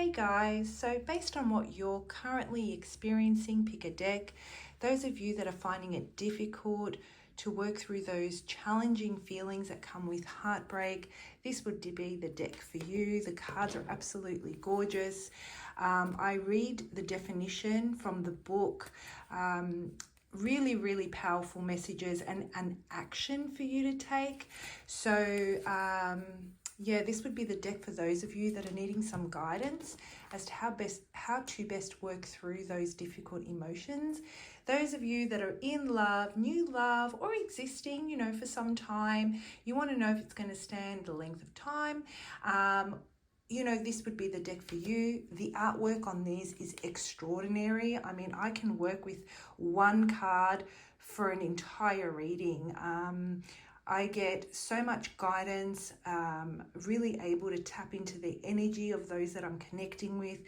Hey guys, so based on what you're currently experiencing, pick a deck. Those of you that are finding it difficult to work through those challenging feelings that come with heartbreak, this would be the deck for you. The cards are absolutely gorgeous. I read the definition from the book. Really powerful messages and an action for you to take. So yeah, this would be the deck for those of you that are needing some guidance as to how to best work through those difficult emotions. Those of you that are in love, new love, or existing, for some time, you want to know if it's going to stand the length of time. This would be the deck for you. The artwork on these is extraordinary. I mean, I can work with one card for an entire reading. I get so much guidance, really able to tap into the energy of those that I'm connecting with.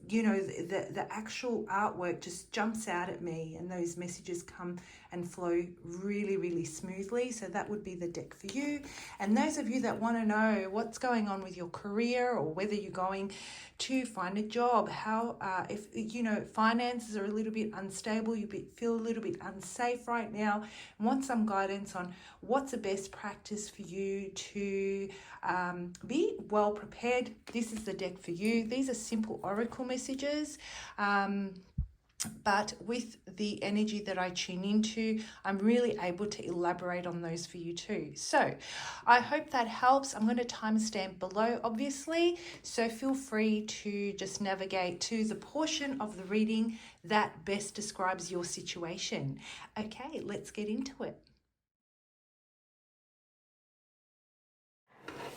The actual artwork just jumps out at me, and those messages come and flow really smoothly. So that would be the deck for you. And those of you that want to know what's going on with your career, or whether you're going to find a job, how if finances are a little bit unstable, feel a little bit unsafe right now, and want some guidance on what's the best practice for you to be well prepared, this is the deck for you. These are simple oracle messages, but with the energy that I tune into, I'm really able to elaborate on those for you too. So I hope that helps. I'm going to timestamp below, obviously, so feel free to just navigate to the portion of the reading that best describes your situation. Okay, let's get into it.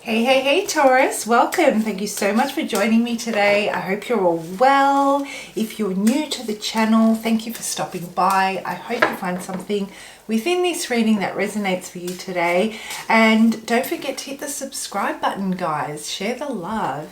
Hey, Taurus, welcome. Thank you so much for joining me today. I hope you're all well. If you're new to the channel, thank you for stopping by. I hope you find something within this reading that resonates for you today. And don't forget to hit the subscribe button, guys. Share the love.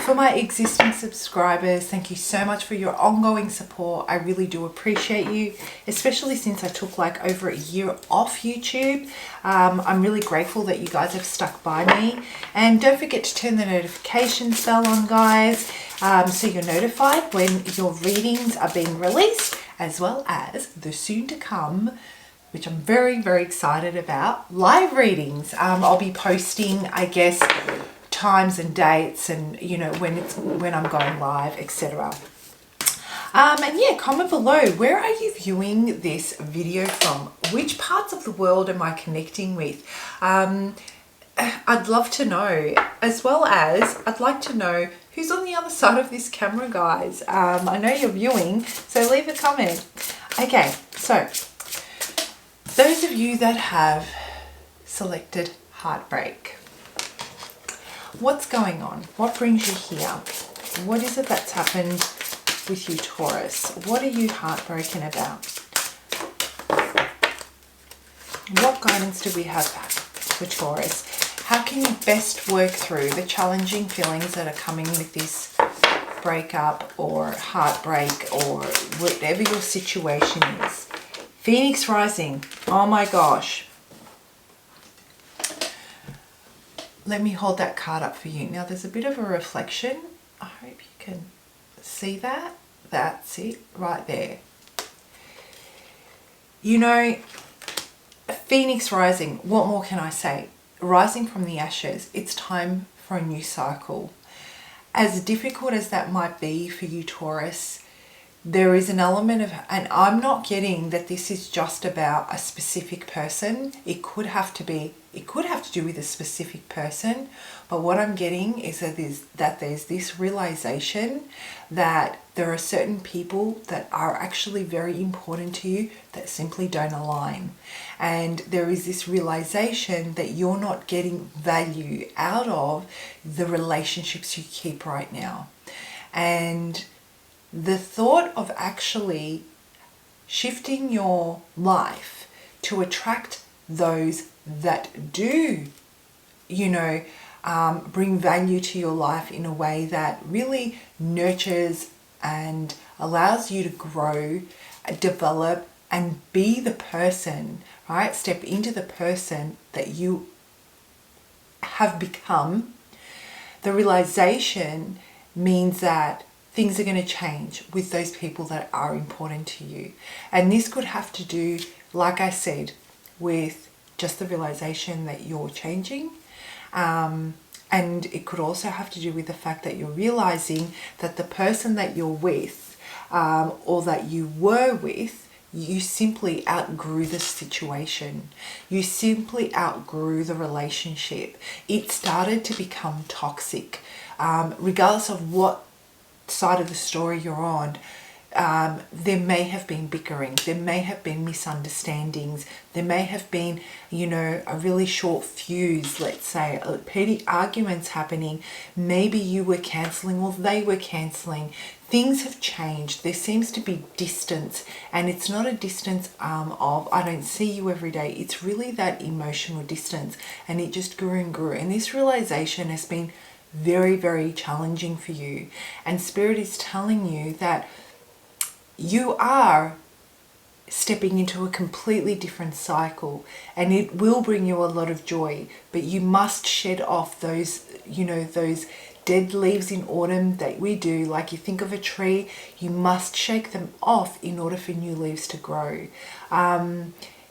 For my existing subscribers, thank you so much for your ongoing support. I really do appreciate you, especially since I took like over a year off YouTube. I'm really grateful that you guys have stuck by me. And don't forget to turn the notifications bell on, guys, so you're notified when your readings are being released, as well as the soon to come, which I'm very excited about, live readings. I'll be posting, I guess, times and dates, and when I'm going live, etc. And yeah, comment below, where are you viewing this video from? Which parts of the world am I connecting with? I'd love to know, as well as I'd like to know who's on the other side of this camera, guys. I know you're viewing, so leave a comment. Okay, so those of you that have selected Heartbreak, what's going on? What brings you here? What is it that's happened with you, Taurus? What are you heartbroken about? What guidance do we have for Taurus? How can you best work through the challenging feelings that are coming with this breakup or heartbreak, or whatever your situation is? Phoenix rising. Oh my gosh. Let me hold that card up for you. Now there's a bit of a reflection. I hope you can see that. That's it right there. Phoenix rising. What more can I say? Rising from the ashes. It's time for a new cycle. As difficult as that might be for you, Taurus, there is an element of, and I'm not getting that this is just about a specific person. It could have to do with a specific person, but what I'm getting is that there's this realization that there are certain people that are actually very important to you that simply don't align. And there is this realization that you're not getting value out of the relationships you keep right now. And the thought of actually shifting your life to attract those that do, bring value to your life in a way that really nurtures and allows you to grow, develop, and be the person, right? Step into the person that you have become. The realization means that things are going to change with those people that are important to you. And this could have to do, like I said, with just the realization that you're changing. And it could also have to do with the fact that you're realizing that the person that you're with, or that you were with, you simply outgrew the situation. You simply outgrew the relationship. It started to become toxic. Regardless of what side of the story you're on, there may have been bickering, there may have been misunderstandings, there may have been, a really short fuse, let's say, petty arguments happening. Maybe you were cancelling or they were cancelling. Things have changed. There seems to be distance, and it's not a distance of I don't see you every day. It's really that emotional distance, and it just grew and grew. And this realization has been very, very challenging for you. And Spirit is telling you that you are stepping into a completely different cycle, and it will bring you a lot of joy, but you must shed off those, those dead leaves in autumn that we do. Like, you think of a tree, you must shake them off in order for new leaves to grow.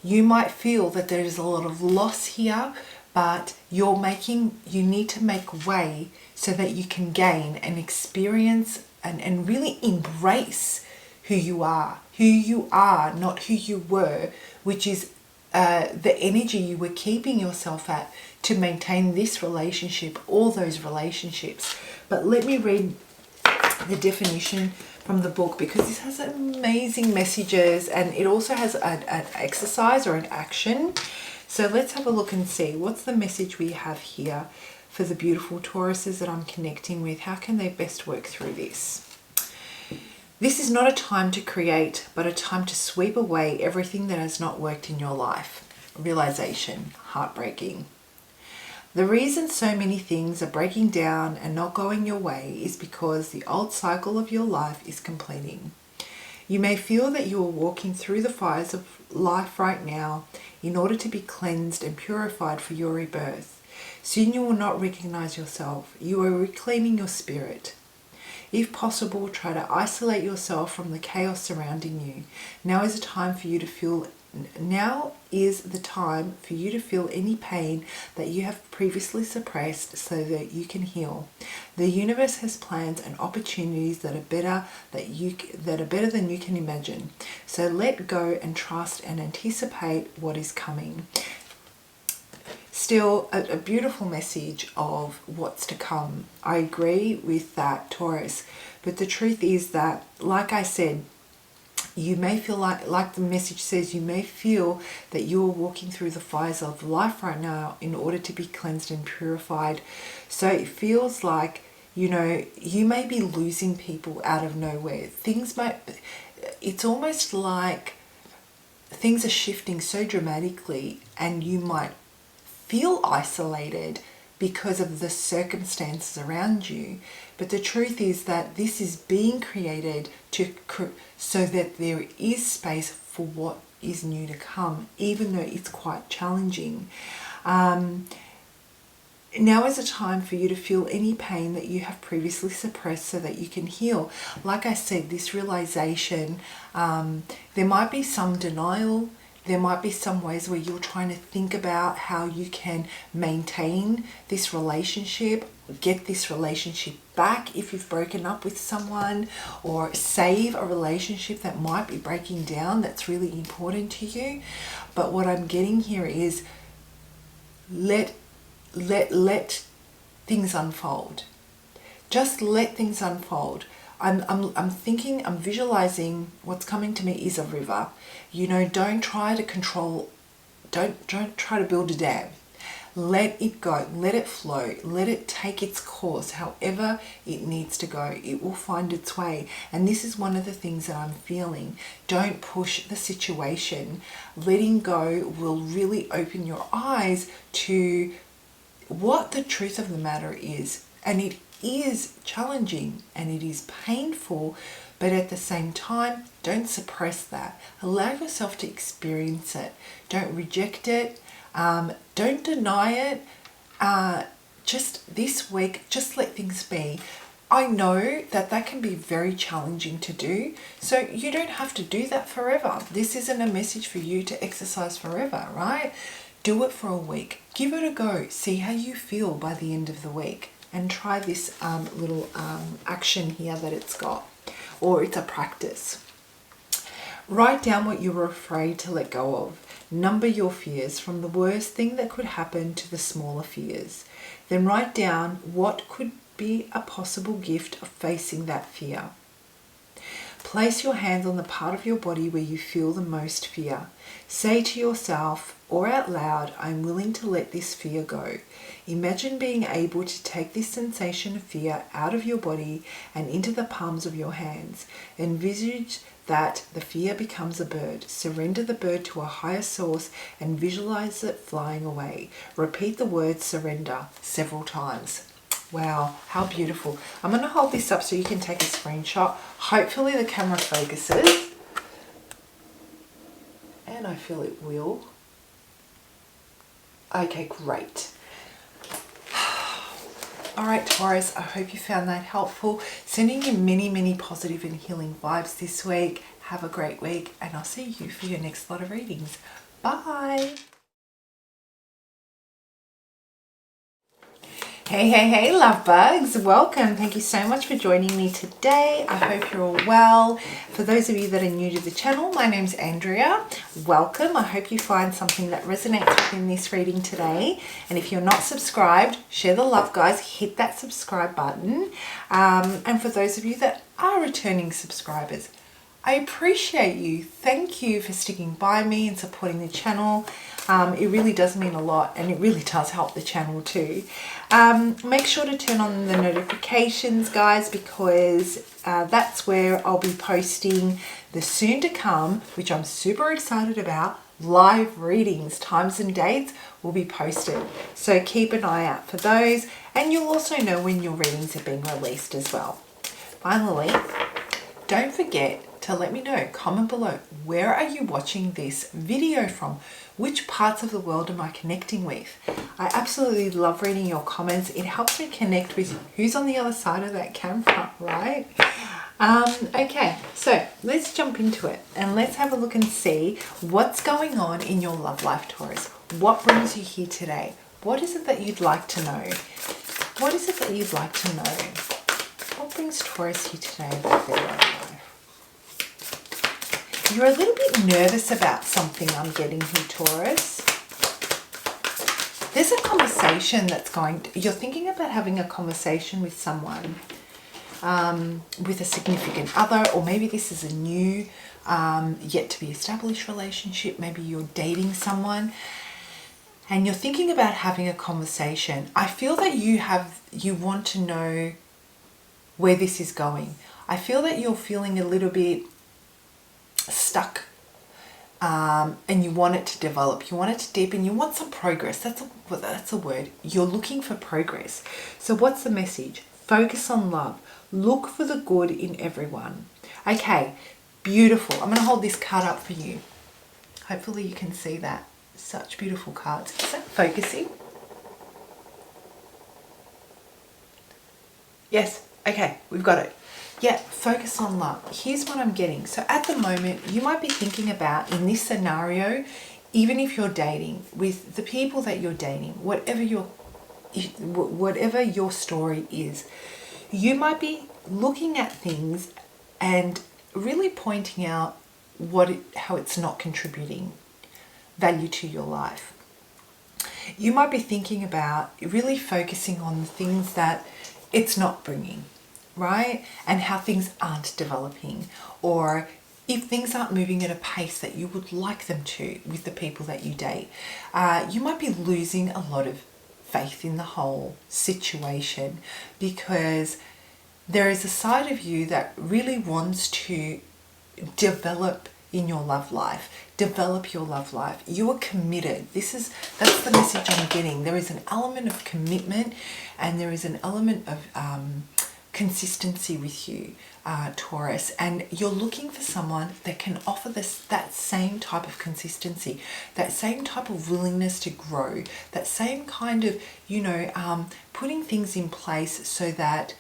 You might feel that there is a lot of loss here, but you need to make way so that you can gain and experience and really embrace who you are, not who you were, which is the energy you were keeping yourself at to maintain this relationship, all those relationships. But let me read the definition from the book, because this has amazing messages, and it also has an exercise or an action. So let's have a look and see what's the message we have here for the beautiful Tauruses that I'm connecting with. How can they best work through this? This is not a time to create, but a time to sweep away everything that has not worked in your life. Realization, heartbreaking. The reason so many things are breaking down and not going your way is because the old cycle of your life is completing. You may feel that you are walking through the fires of life right now in order to be cleansed and purified for your rebirth. Soon you will not recognize yourself. You are reclaiming your spirit. If possible, try to isolate yourself from the chaos surrounding you. Now is the time for you to feel any pain that you have previously suppressed so that you can heal. The universe has plans and opportunities that are better than you can imagine. So let go and trust and anticipate what is coming. Still, a beautiful message of what's to come. I agree with that, Taurus. But the truth is that, like I said, you may feel like the message says, you may feel that you are walking through the fires of life right now in order to be cleansed and purified. So it feels like, you may be losing people out of nowhere. It's almost like things are shifting so dramatically, and you might feel isolated because of the circumstances around you. But the truth is that this is being created so that there is space for what is new to come, even though it's quite challenging. Now is a time for you to feel any pain that you have previously suppressed so that you can heal. Like I said, this realization, there might be some denial. There might be some ways where you're trying to think about how you can maintain this relationship, get this relationship back if you've broken up with someone, or save a relationship that might be breaking down that's really important to you. But what I'm getting here is let things unfold. Just let things unfold. I'm visualizing what's coming to me is a river. Don't try to control, don't try to build a dam. Let it go, let it flow, let it take its course, however it needs to go. It will find its way. And this is one of the things that I'm feeling. Don't push the situation. Letting go will really open your eyes to what the truth of the matter is. And it is challenging and it is painful, but at the same time, don't suppress that. Allow yourself to experience it. Don't reject it. Don't deny it. Just this week, just let things be. I know that that can be very challenging to do, so you don't have to do that forever. This isn't a message for you to exercise forever, right? Do it for a week. Give it a go. See how you feel by the end of the week. And try this little action here that it's got, or it's a practice. Write down what you were afraid to let go of. Number your fears from the worst thing that could happen to the smaller fears. Then write down what could be a possible gift of facing that fear. Place your hands on the part of your body where you feel the most fear. Say to yourself or out loud, I'm willing to let this fear go. Imagine being able to take this sensation of fear out of your body and into the palms of your hands. Envisage that the fear becomes a bird. Surrender the bird to a higher source and visualize it flying away. Repeat the word surrender several times. Wow, how beautiful. I'm going to hold this up so you can take a screenshot. Hopefully the camera focuses. And I feel it will. Okay, great. All right, Taurus, I hope you found that helpful. Sending you many, many positive and healing vibes this week. Have a great week, and I'll see you for your next lot of readings. Bye. Hey, love bugs. Welcome. Thank you so much for joining me today. I hope you're all well. For those of you that are new to the channel, my name's Andrea. Welcome. I hope you find something that resonates within this reading today. And if you're not subscribed, share the love, guys. Hit that subscribe button. And for those of you that are returning subscribers, I appreciate you. Thank you for sticking by me and supporting the channel. It really does mean a lot, and it really does help the channel too. Make sure to turn on the notifications, guys, because that's where I'll be posting the soon to come, which I'm super excited about, live readings. Times and dates will be posted. So keep an eye out for those, and you'll also know when your readings are being released as well. Finally, don't forget to let me know, comment below, where are you watching this video from? Which parts of the world am I connecting with? I absolutely love reading your comments. It helps me connect with who's on the other side of that camera, right? Okay, so let's jump into it and let's have a look and see what's going on in your love life, Taurus. What brings you here today? What is it that you'd like to know? What is it that you'd like to know? What brings Taurus here today about their love life? You're a little bit nervous about something, I'm getting here, Taurus. There's a conversation that's you're thinking about having a conversation with someone, with a significant other, or maybe this is a new, yet to be established relationship. Maybe you're dating someone and you're thinking about having a conversation. I feel that you want to know where this is going. I feel that you're feeling a little bit stuck, and you want it to develop, you want it to deepen, you want some progress. That's a word. You're looking for progress. So what's the message? Focus on love. Look for the good in everyone. Okay, beautiful. I'm going to hold this card up for you. Hopefully you can see that. Such beautiful cards. Is that focusing? Yes. Okay, we've got it. Yeah, focus on love. Here's what I'm getting. So at the moment, you might be thinking about, in this scenario, even if you're dating, with the people that you're dating, whatever your story is, you might be looking at things and really pointing out how it's not contributing value to your life. You might be thinking about really focusing on the things that it's not bringing, right? And how things aren't developing, or if things aren't moving at a pace that you would like them to with the people that you date. You might be losing a lot of faith in the whole situation, because there is a side of you that really wants to develop in your love life, develop your love life. You are committed. That's the message I'm getting. There is an element of commitment, and there is an element of consistency with you, Taurus, and you're looking for someone that can offer that same type of consistency, that same type of willingness to grow, that same kind of, putting things in place so that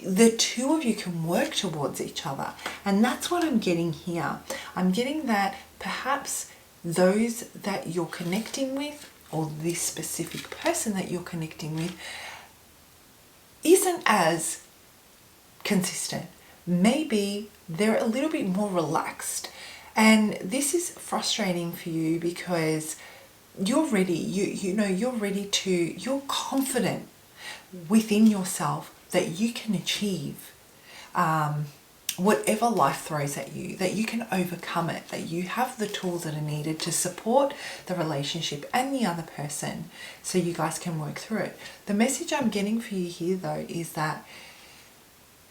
the two of you can work towards each other. And that's what I'm getting here. I'm getting that perhaps those that you're connecting with, or this specific person that you're connecting with, isn't as consistent. Maybe they're a little bit more relaxed. And this is frustrating for you because you're ready. You're confident within yourself that you can achieve whatever life throws at you, that you can overcome it, that you have the tools that are needed to support the relationship and the other person so you guys can work through it. The message I'm getting for you here though is that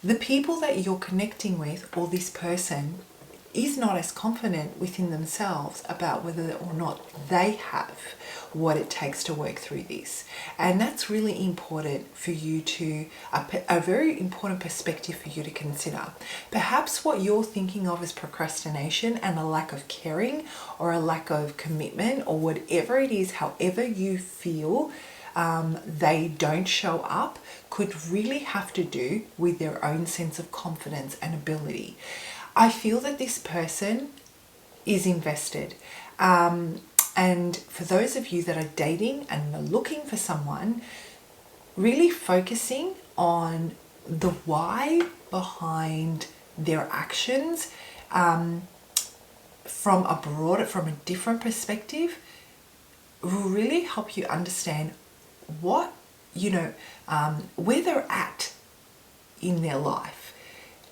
the people that you're connecting with, or this person, is not as confident within themselves about whether or not they have what it takes to work through this. And that's really important for you to, a very important perspective for you to consider. Perhaps what you're thinking of as procrastination and a lack of caring or a lack of commitment or whatever it is, however you feel they don't show up, could really have to do with their own sense of confidence and ability. I feel that this person is invested. And for those of you that are dating and are looking for someone, really focusing on the why behind their actions from a different perspective will really help you understand what, where they're at in their life.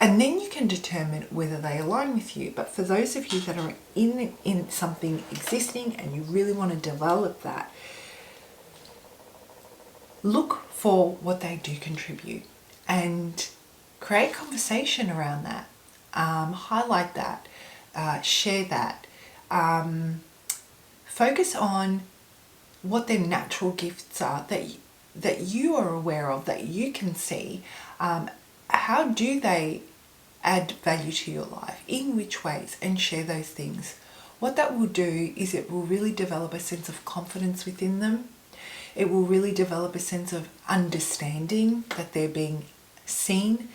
And then you can determine whether they align with you. But for those of you that are in something existing and you really want to develop that, look for what they do contribute and create conversation around that. Highlight that, share that. Focus on what their natural gifts are that you are aware of, that you can see. How do they add value to your life? In which ways? And share those things. What that will do is it will really develop a sense of confidence within them. It will really develop a sense of understanding that they're being seen,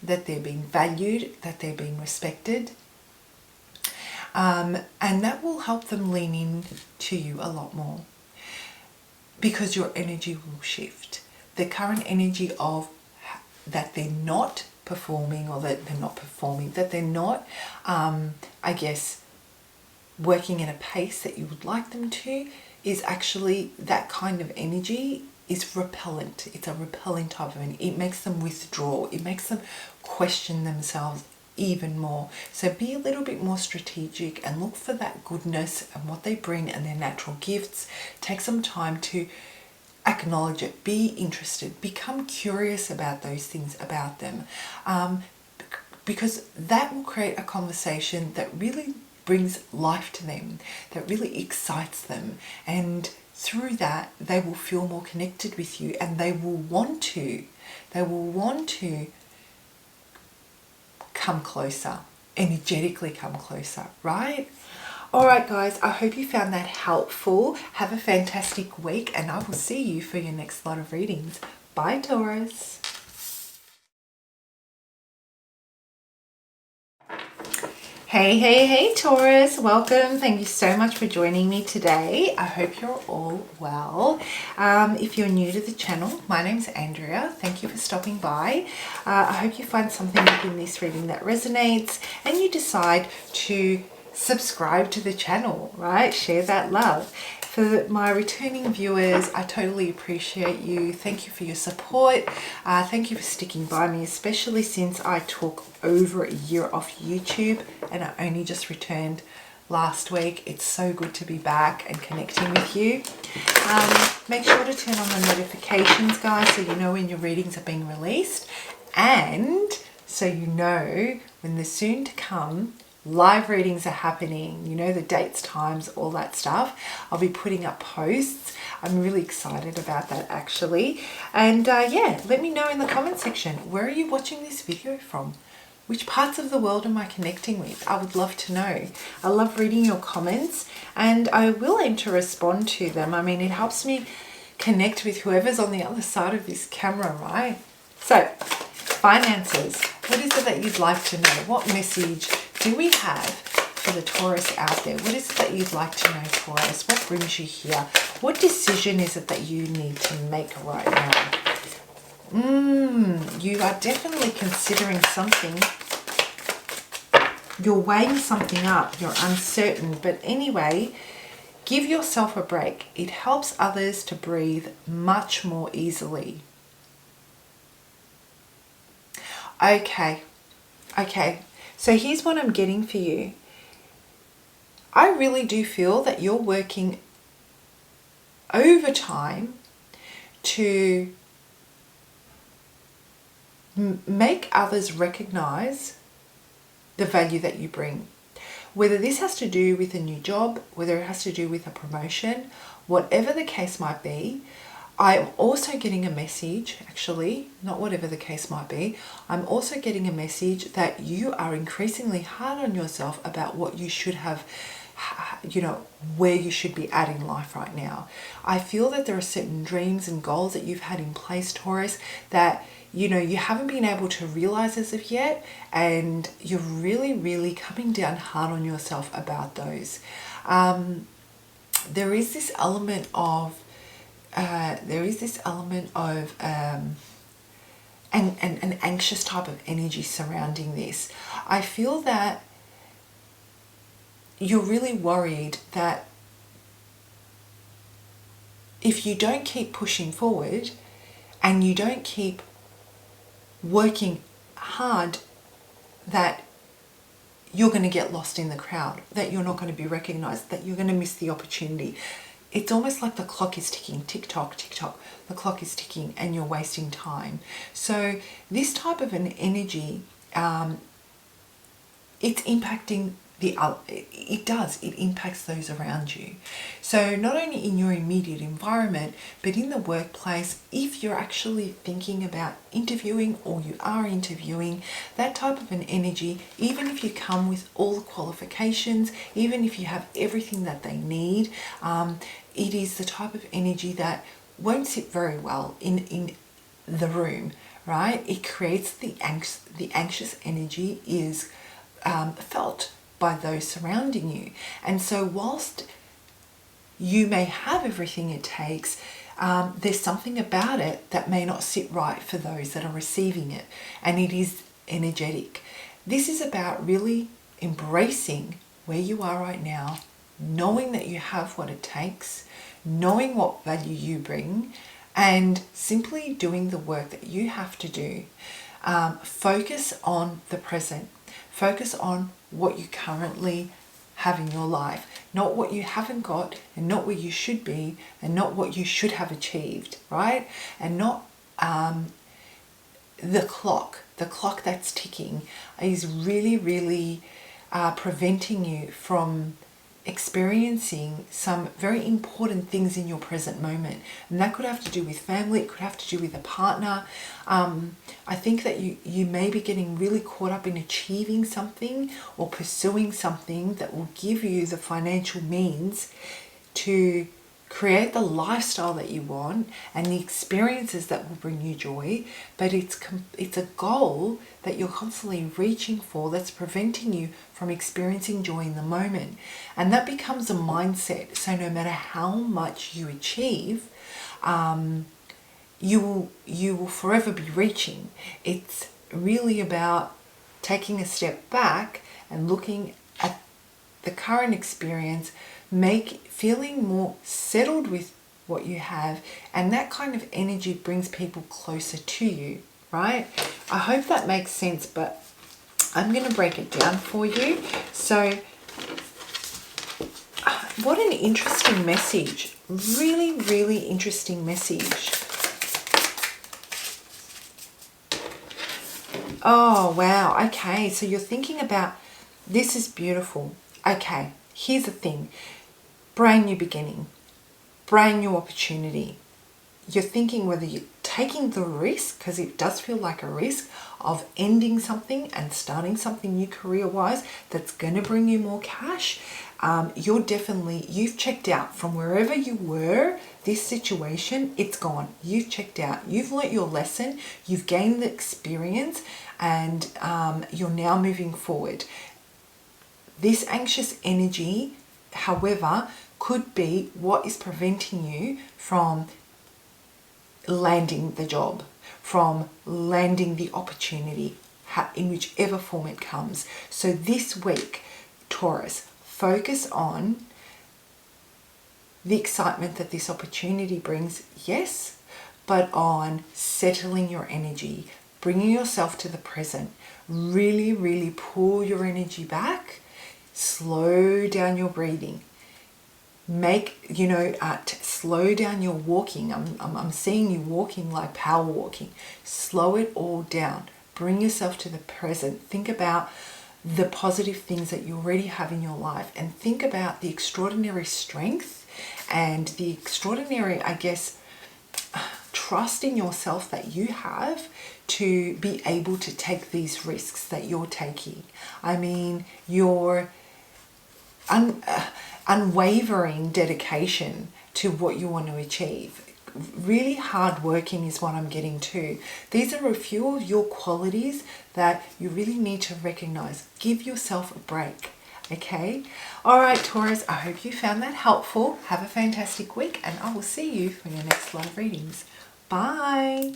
that they're being valued, that they're being respected. And that will help them lean in to you a lot more, because your energy will shift. The current energy of that they're not performing, or that they're not performing, that they're not, working at a pace that you would like them to, is actually, that kind of energy is repellent. It's a repelling type of energy. It makes them withdraw. It makes them question themselves even more. So be a little bit more strategic and look for that goodness and what they bring and their natural gifts. Take some time to acknowledge it, be interested, become curious about those things about them, because that will create a conversation that really brings life to them, that really excites them, and through that they will feel more connected with you, and they will want to come closer, energetically come closer, right? Alright guys, I hope you found that helpful. Have a fantastic week, and I will see you for your next lot of readings. Bye Taurus. Hey Taurus, welcome. Thank you so much for joining me today. I hope you're all well. If you're new to the channel, my name's Andrea. Thank you for stopping by. I hope you find something within this reading that resonates and you decide to subscribe to the channel, right? Share that love. For my returning viewers, I totally appreciate you. Thank you for your support. Thank you for sticking by me, especially since I took over a year off YouTube and I only just returned last week. It's so good to be back and connecting with you. Make sure to turn on the notifications, guys, so you know when your readings are being released, and so you know when the soon to come live readings are happening, you know, the dates, times, all that stuff. I'll be putting up posts. I'm really excited about that actually. And yeah, let me know in the comment section, where are you watching this video from? Which parts of the world am I connecting with? I would love to know. I love reading your comments and I will aim to respond to them. I mean, it helps me connect with whoever's on the other side of this camera, right? So Finances. What is it that you'd like to know? What message do we have for the Taurus out there? What is it that you'd like to know, Taurus? What brings you here? What decision is it that you need to make right now? You are definitely considering something. You're weighing something up. You're uncertain. But anyway, give yourself a break. It helps others to breathe much more easily. Okay. So here's what I'm getting for you. I really do feel that you're working overtime to make others recognize the value that you bring. Whether this has to do with a new job, whether it has to do with a promotion, whatever the case might be, I'm also getting a message, actually, not whatever the case might be, I'm also getting a message that you are increasingly hard on yourself about what you should have, you know, where you should be at in life right now. I feel that there are certain dreams and goals that you've had in place, Taurus, that you know you haven't been able to realize as of yet, and you're really coming down hard on yourself about those. There is this element of an anxious type of energy surrounding this. I feel that you're really worried that if you don't keep pushing forward and you don't keep working hard, that you're going to get lost in the crowd, that you're not going to be recognized, that you're going to miss the opportunity. It's almost like the clock is ticking, tick tock, the clock is ticking and you're wasting time. So this type of an energy, it's impacting it impacts those around you. So not only in your immediate environment, but in the workplace, if you're actually thinking about interviewing or you are interviewing, that type of an energy, even if you come with all the qualifications, even if you have everything that they need, it is the type of energy that won't sit very well in the room, right? It creates the anxious energy is felt by those surrounding you. And so whilst you may have everything it takes, there's something about it that may not sit right for those that are receiving it, and it is energetic. This is about really embracing where you are right now, knowing that you have what it takes, knowing what value you bring, and simply doing the work that you have to do. Focus on the present. Focus on what you currently have in your life, not what you haven't got, and not where you should be, and not what you should have achieved, right? And not the clock that's ticking is really preventing you from experiencing some very important things in your present moment. And that could have to do with family, it could have to do with a partner. I think that you may be getting really caught up in achieving something or pursuing something that will give you the financial means to create the lifestyle that you want and the experiences that will bring you joy, but it's a goal that you're constantly reaching for that's preventing you from experiencing joy in the moment. And that becomes a mindset. So no matter how much you achieve, you will forever be reaching. It's really about taking a step back and looking at the current experience, feeling more settled with what you have, and that kind of energy brings people closer to you, right? I hope that makes sense, but I'm going to break it down for you. So what an interesting message. Really interesting message. Oh, wow. Okay, so you're thinking about, this is beautiful. Okay, here's the thing. Brand new beginning, brand new opportunity. You're thinking whether you're taking the risk, because it does feel like a risk, of ending something and starting something new career-wise that's going to bring you more cash. You've checked out from wherever you were this situation, it's gone. You've checked out. You've learnt your lesson. You've gained the experience, and you're now moving forward. This anxious energy, however, could be what is preventing you from landing the job, from landing the opportunity, in whichever form it comes. So this week, Taurus, focus on the excitement that this opportunity brings, yes, but on settling your energy, bringing yourself to the present. Really, really pull your energy back, slow down your breathing. Slow down your walking. I'm seeing you walking like power walking. Slow it all down. Bring yourself to the present. Think about the positive things that you already have in your life, and think about the extraordinary strength and the extraordinary, trust in yourself that you have to be able to take these risks that you're taking. I mean, your unwavering dedication to what you want to achieve. Really hard working is what I'm getting to. These are a few of your qualities that you really need to recognize. Give yourself a break. Okay? All right, Taurus, I hope you found that helpful. Have a fantastic week, and I will see you for your next live readings. Bye.